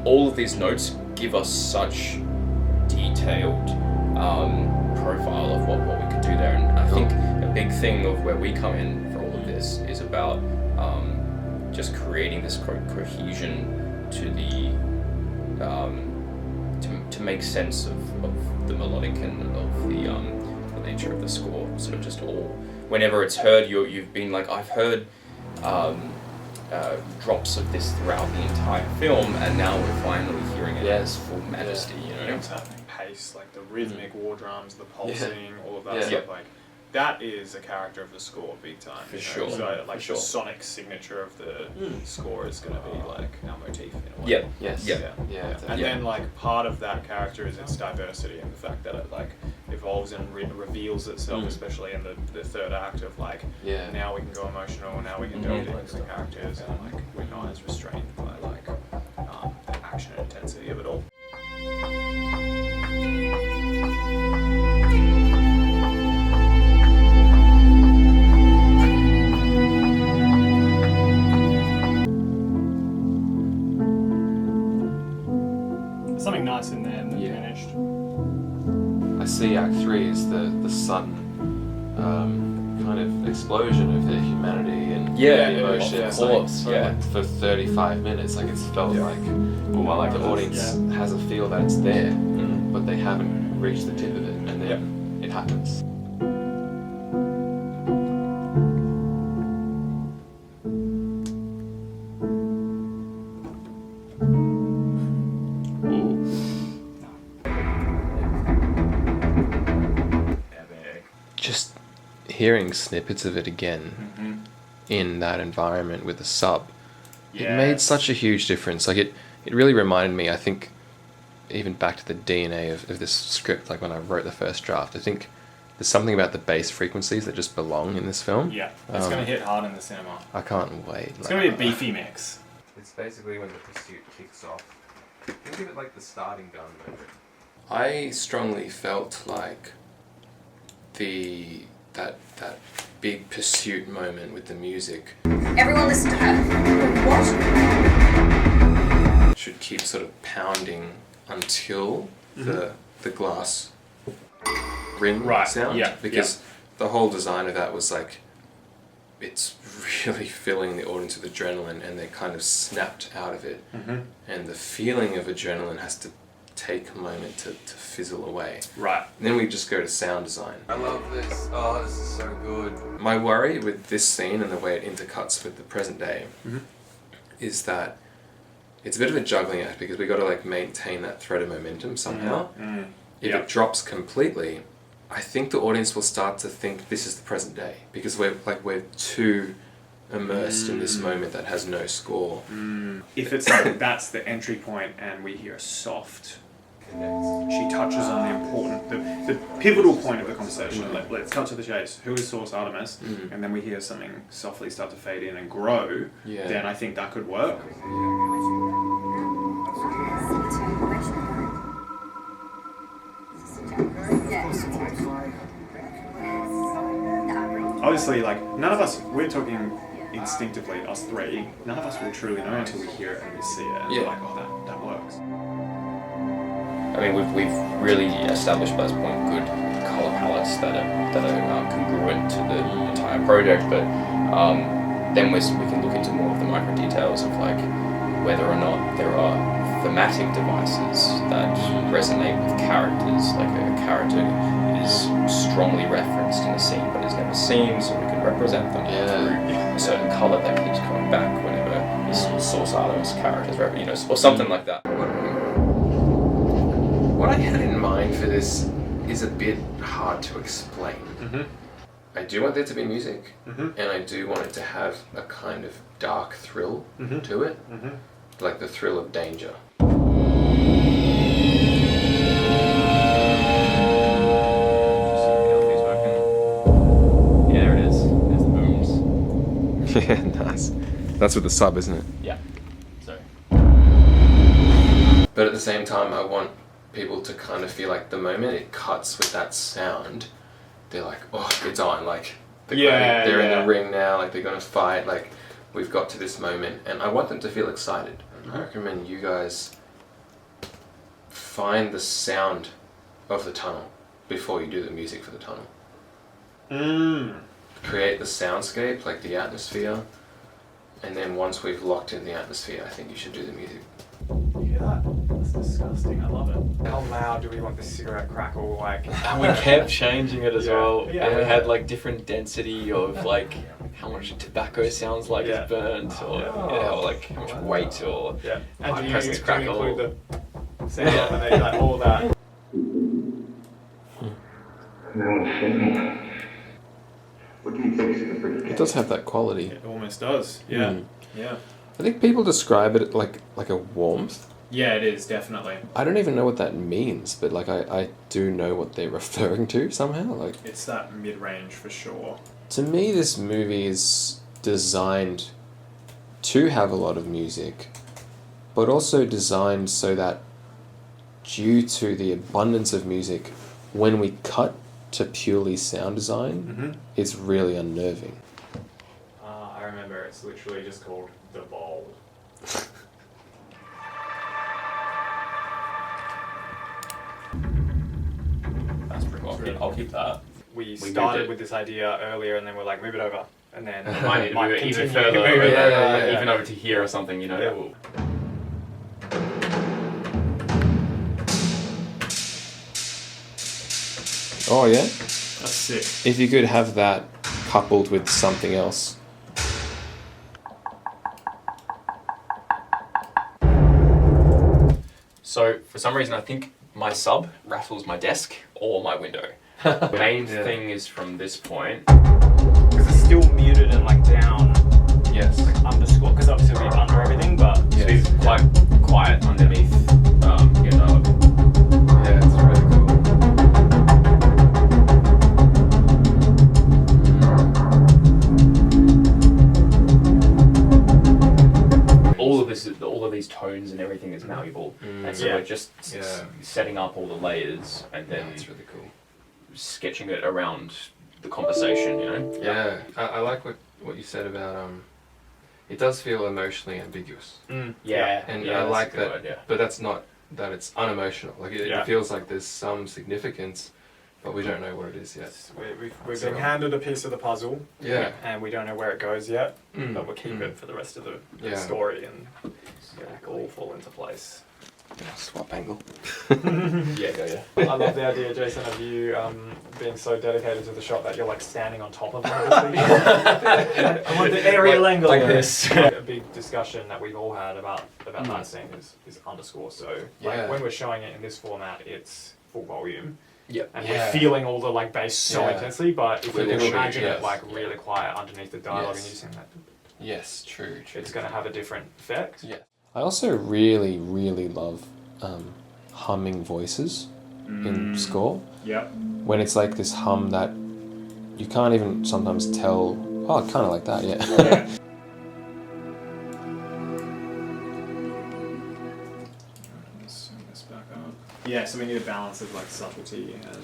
all of these notes give us such detailed profile of what we could do there, and I think a big thing of where we come in for all of this is about just creating this cohesion to the to make sense of the melodic and of the nature of the score. Sort of just all, whenever it's heard, you've been like, I've heard drops of this throughout the entire film, and now we're finally hearing it as full majesty. You know, what's happening, pace, like the rhythmic war drums, the pulsing, all of that stuff. Like that is a character of the score, big time. For sure. So like the sonic signature of the score is going to be like our motif in a way. And then like part of that character is its diversity and the fact that it like evolves and reveals itself, especially in the third act of like now we can go emotional, now we can delve into the characters, and like we're not as restrained by like the action and intensity of it all. Something nice in there and then finished. I see Act 3 as the sudden kind of explosion of the humanity and the emotion. Of course, like, for 35 minutes, like it's felt like the audience has a feel that it's there, but they haven't reached the tip of it, and then it happens. Just hearing snippets of it again in that environment with the sub, it made such a huge difference. Like it really reminded me, I think, even back to the DNA of this script, like when I wrote the first draft, I think there's something about the bass frequencies that just belong in this film. Yeah, it's going to hit hard in the cinema. I can't wait. It's going to be a beefy mix. It's basically when the pursuit kicks off. Think of it like the starting gun moment. I strongly felt like that big pursuit moment with the music. Everyone listen to her. What? Should keep sort of pounding until the glass ring sound. Because the whole design of that was like, it's really filling the audience with adrenaline, and they kind of snapped out of it. And the feeling of adrenaline has to take a moment to fizzle away. Right. And then we just go to sound design. I love this. Oh, this is so good. My worry with this scene and the way it intercuts with the present day is that it's a bit of a juggling act, because we got to like maintain that thread of momentum somehow. If it drops completely, I think the audience will start to think this is the present day, because we're too immersed in this moment that has no score. If it's like that's the entry point and we hear a soft, she touches on the important, the pivotal point of the conversation. Let's cut to the chase. Who is Source Artemis? And then we hear something softly start to fade in and grow. Then I think that could work. Obviously, like none of us, we're talking instinctively, us three, none of us will truly know until we hear it and we see it. And we're like, oh, that works. I mean, we've really established by this point good color palettes that are congruent to the entire project, but then we can look into more of the micro details of like whether or not there are thematic devices that resonate with characters. Like a character is strongly referenced in a scene but is never seen, so we can represent them through a certain color that keeps coming back whenever Source Artemis characters, or something like that. What I had in mind for this is a bit hard to explain. I do want there to be music, and I do want it to have a kind of dark thrill to it, like the thrill of danger. Yeah, there it is. There's the booms. Yeah, nice. That's with the sub, isn't it? Yeah. Sorry. But at the same time, I want people to kind of feel like the moment it cuts with that sound, they're like, oh, it's on, like they're in the ring now, like they're gonna fight, like we've got to this moment, and I want them to feel excited. I recommend you guys find the sound of the tunnel before you do the music for the tunnel. Create the soundscape, like the atmosphere, and then once we've locked in the atmosphere, I think you should do the music. You hear that? That's disgusting. I love it. How loud do we want this cigarette crackle? Like, we kept changing it as well. Yeah. And it had like different density of like how much tobacco sounds like it's burnt, or or like how much weight, or high presence crackle. And do you include the sound and like all that? It does have that quality. It almost does. Yeah. Yeah. I think people describe it like a warmth. Yeah, it is, definitely. I don't even know what that means, but like I do know what they're referring to somehow. Like, it's that mid-range for sure. to me, this movie is designed to have a lot of music, but also designed so that due to the abundance of music, when we cut to purely sound design, it's really unnerving. I remember it's literally just called The Bowl. That's pretty cool. I'll keep that. We started with this idea earlier and then we're like, move it over. And then We might need to move it even continue. further, Move it over. like, even over to here or something, you know. Yeah. Oh yeah? That's sick. If you could have that coupled with something else. So for some reason I think my sub rattles my desk or my window. The main thing is from this point. Because it's still muted and like down. Yes. Like underscore. Because obviously we're under everything, but It's quite quiet underneath. Yeah, it's really cool. All of these tones and everything is malleable, and so Yeah. we're just setting up all the layers and then That's really cool. sketching it around the conversation, you know. Yeah, I like what you said about it does feel emotionally ambiguous. Yeah, And yeah, I that's like a good that, word, yeah. but that's not that it's unemotional. Like it feels like there's some significance, but we don't know what it is yet. We're being handed a piece of the puzzle. Yeah. And we don't know where it goes yet, but we'll keep it for the rest of the story and it'll all fall into place. Swap angle. Yeah, go yeah. I love the idea, Jason, of you being so dedicated to the shot that you're like standing on top of one of the speakers. I want the aerial angle. Like this. A big discussion that we've all had about that scene is underscore. So like when we're showing it in this format, it's full volume. Yep. And we're feeling all the like bass so intensely, but if we With can the imagine yes. it like really quiet underneath the dialogue and Yes. using that, Yes, true. it's going to have a different effect. Yeah. I also really, really love humming voices in score. Yep. When it's like this hum that you can't even sometimes tell. Oh, kind of like that, yeah. Let's turn this back up. Yeah, so we need a balance of like subtlety and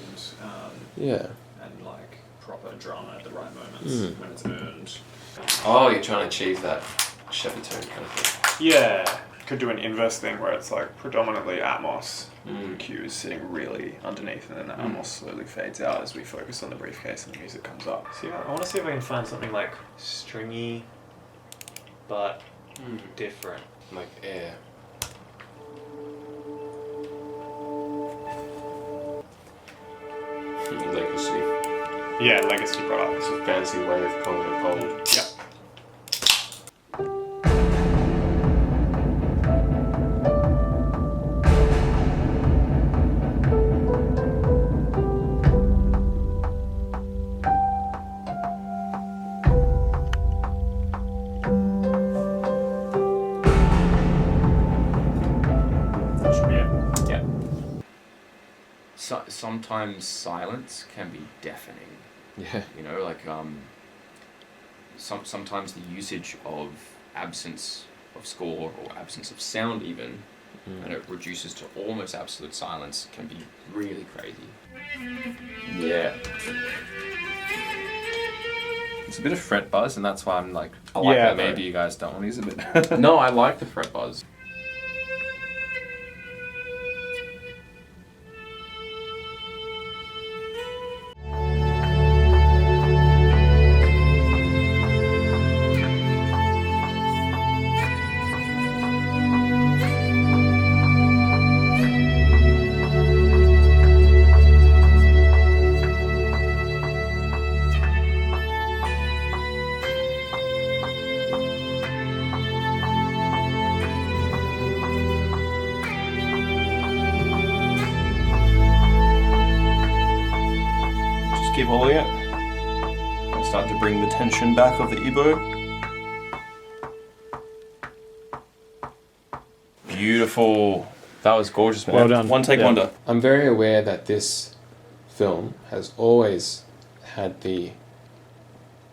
Yeah. and like proper drama at the right moments when it's earned. Oh, you're trying to achieve that Shepherd tone kind of thing. Yeah. Could do an inverse thing where it's like predominantly Atmos. The cue is sitting really underneath and then the Atmos slowly fades out as we focus on the briefcase and the music comes up. So yeah, I want to see if I can find something like stringy but different. Like air. Legacy. Yeah, legacy product. It's a fancy way of calling it old. Yeah. Sometimes silence can be deafening. Yeah. You know, like sometimes the usage of absence of score or absence of sound even, and it reduces to almost absolute silence, can be really crazy. Yeah. It's a bit of fret buzz, and that's why I'm like, I like that maybe though. you guys don't want to use it, but No, I like the fret buzz. volley it. And start to bring the tension back of the ebow. Beautiful. That was gorgeous, man. Well done. One take wonder. I'm very aware that this film has always had the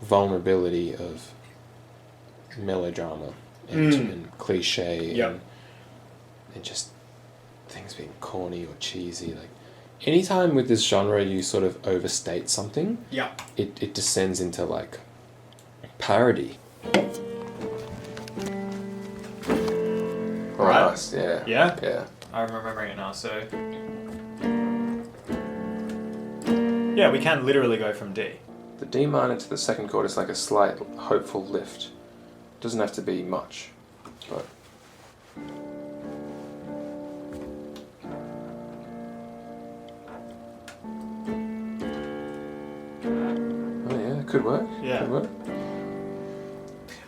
vulnerability of melodrama and cliche and just things being corny or cheesy. Like anytime with this genre you sort of overstate something, it descends into like parody. Right. Nice, yeah. Yeah? Yeah. I'm remembering it now, so... Yeah, we can literally go from D. The D minor to the second chord is like a slight hopeful lift. Doesn't have to be much, but... Oh yeah, it could work. Yeah. Could work.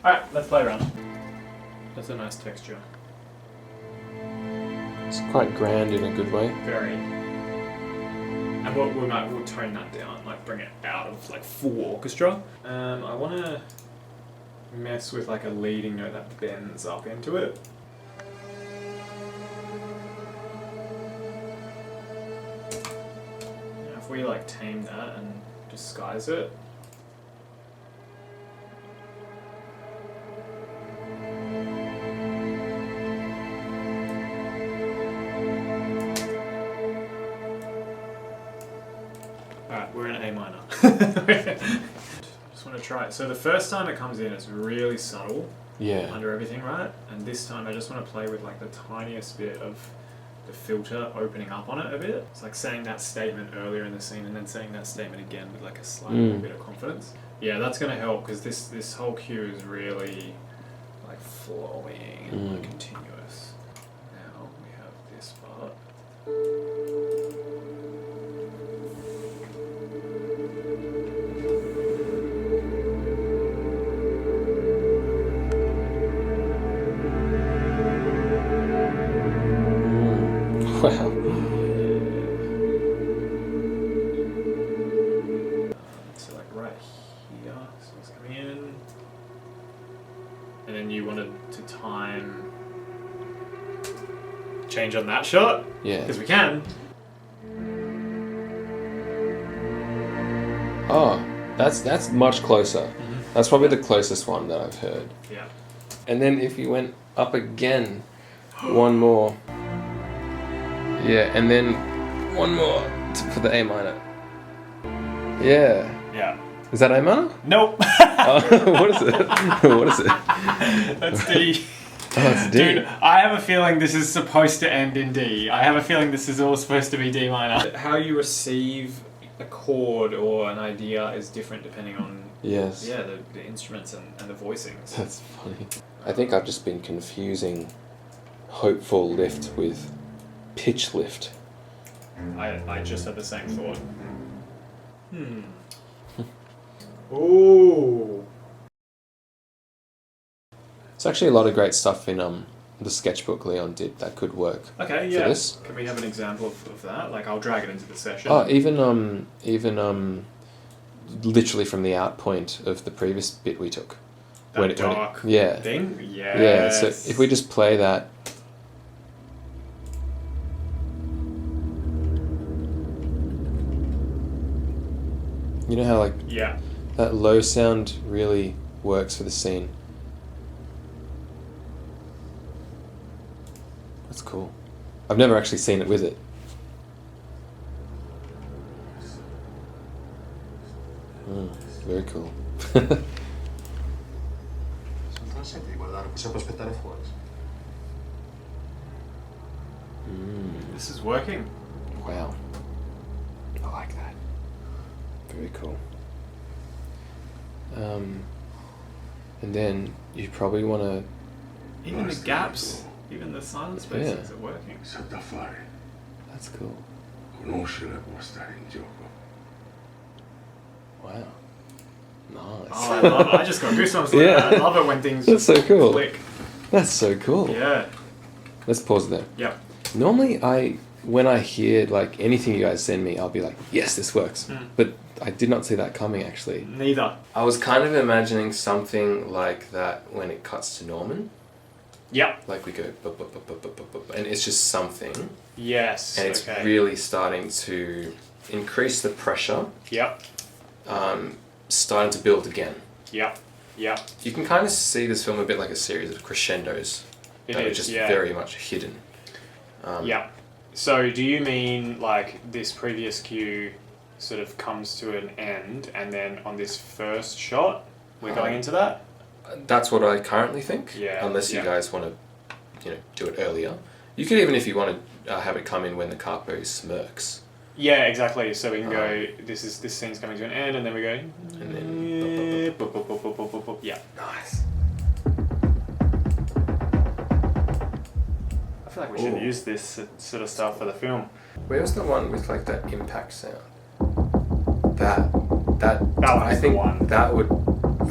Alright, let's play around. That's a nice texture. It's quite grand in a good way. Very. And we'll tone that down, like bring it out of like full orchestra. I want to mess with like a leading note that bends up into it. Now if we like tame that and disguise it. Alright, we're in A minor. Just want to try it. So the first time it comes in, it's really subtle under everything, right? And this time I just want to play with like the tiniest bit of the filter opening up on it a bit. It's like saying that statement earlier in the scene and then saying that statement again with like a slight little bit of confidence. Yeah, that's going to help because this whole cue is really like flowing and like continuous. Now we have this part. Wow. So like right here, so it's coming in. And then you wanted to time change on that shot? Yeah. Because we can. Oh, that's much closer. That's probably the closest one that I've heard. Yeah. And then if you went up again, one more. Yeah, and then one more for the A minor. Yeah. Yeah. Is that A minor? Nope. What is it? What is it? That's D. Oh, it's D. Dude, I have a feeling this is supposed to end in D. I have a feeling this is all supposed to be D minor. How you receive a chord or an idea is different depending on the instruments and the voicings. That's funny. I think I've just been confusing hopeful lift with pitch lift. I just had the same thought. Ooh. It's actually a lot of great stuff in the sketchbook Leon did that could work. Okay, for this. Can we have an example of that? Like I'll drag it into the session. Oh, even literally from the out point of the previous bit we took. That dark thing? Yes. Yeah, so if we just play that. You know how like that low sound really works for the scene. That's cool. I've never actually seen it with it. Very cool. This is working. Wow. I like that. Very cool. And then you probably want to... Even the gaps, even the silent spaces are working. That's cool. Wow. Nice. Oh, I love it. I just got goosebumps. That. I love it when things That's so cool. click. That's so cool. Yeah. Let's pause there. Yep. Normally I when I hear like anything you guys send me, I'll be like, yes, this works. But I did not see that coming, actually. Neither. I was kind of imagining something like that when it cuts to Norman. Yep. Like we go, bup, bup, bup, bup, bup, bup, bup, and it's just something. Yes. And it's really starting to increase the pressure. Yep. Starting to build again. Yep. Yep. You can kind of see this film a bit like a series of crescendos that are just very much hidden. Yeah. So do you mean like this previous cue sort of comes to an end, and then on this first shot we're going into that? That's what I currently think. Yeah. Unless you guys want to, do it earlier. You could even, if you want to, have it come in when the capo smirks. Yeah, exactly. So we can go. This scene's coming to an end, and then we go. And then. Yeah. Nice. I feel like we should use this sort of stuff for the film. Where's the one with like that impact sound? That I think that would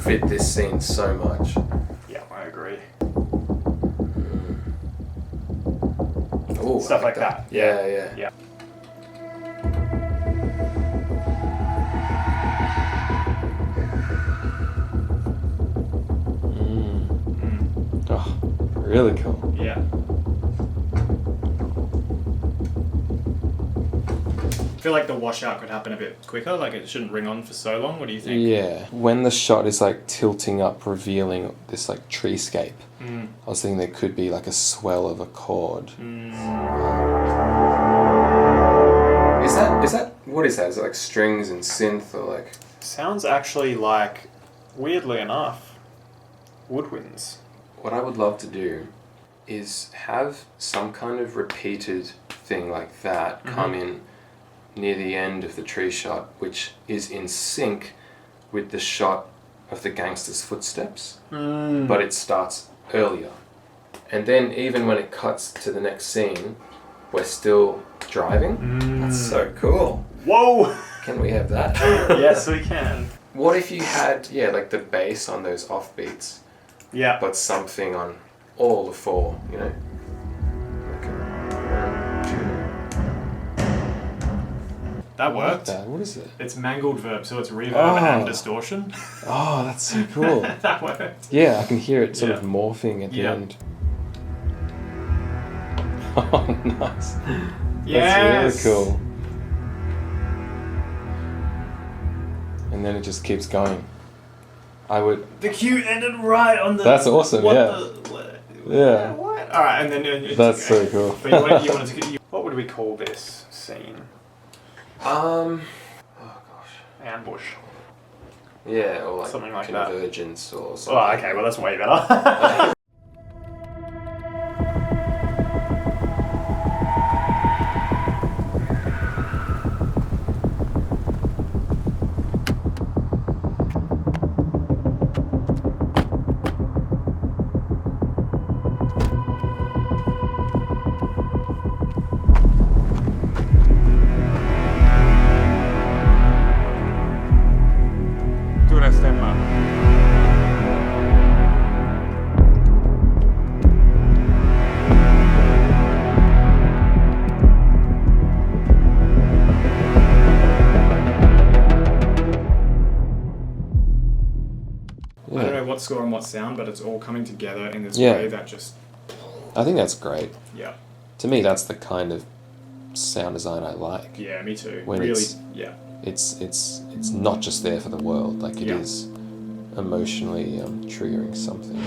fit this scene so much. Yeah, I agree. Ooh, Stuff like that. Yeah. Oh, really cool. Yeah. I feel like the washout could happen a bit quicker, like it shouldn't ring on for so long. What do you think? Yeah. When the shot is like tilting up, revealing this like treescape, I was thinking there could be like a swell of a chord. Is that what is that? Is it like strings and synth or like? Sounds actually like, weirdly enough, woodwinds. What I would love to do is have some kind of repeated thing like that come in near the end of the tree shot, which is in sync with the shot of the gangster's footsteps, but it starts earlier. And then even when it cuts to the next scene, we're still driving. That's so cool. Whoa! Can we have that? Yes, we can. What if you had, like the bass on those offbeats, Yeah. but something on all the four, Like That worked. What is it? It's mangled verb, so it's reverb and distortion. Oh, that's so cool. That worked. Yeah, I can hear it sort of morphing at the end. Oh, nice. Yes. That's really cool. And then it just keeps going. The cue ended right on the... That's awesome, yeah. What? Alright, and then... That's so cool. But you wanted to... What would we call this scene? Oh gosh. Ambush. Yeah, or like something like that. Convergence or something. Oh, okay, well that's way better. I don't know what score and what sound, but it's all coming together in this way that just... I think that's great. Yeah. To me, that's the kind of sound design I like. Yeah, me too. When really, it's not just there for the world, like it is emotionally triggering something.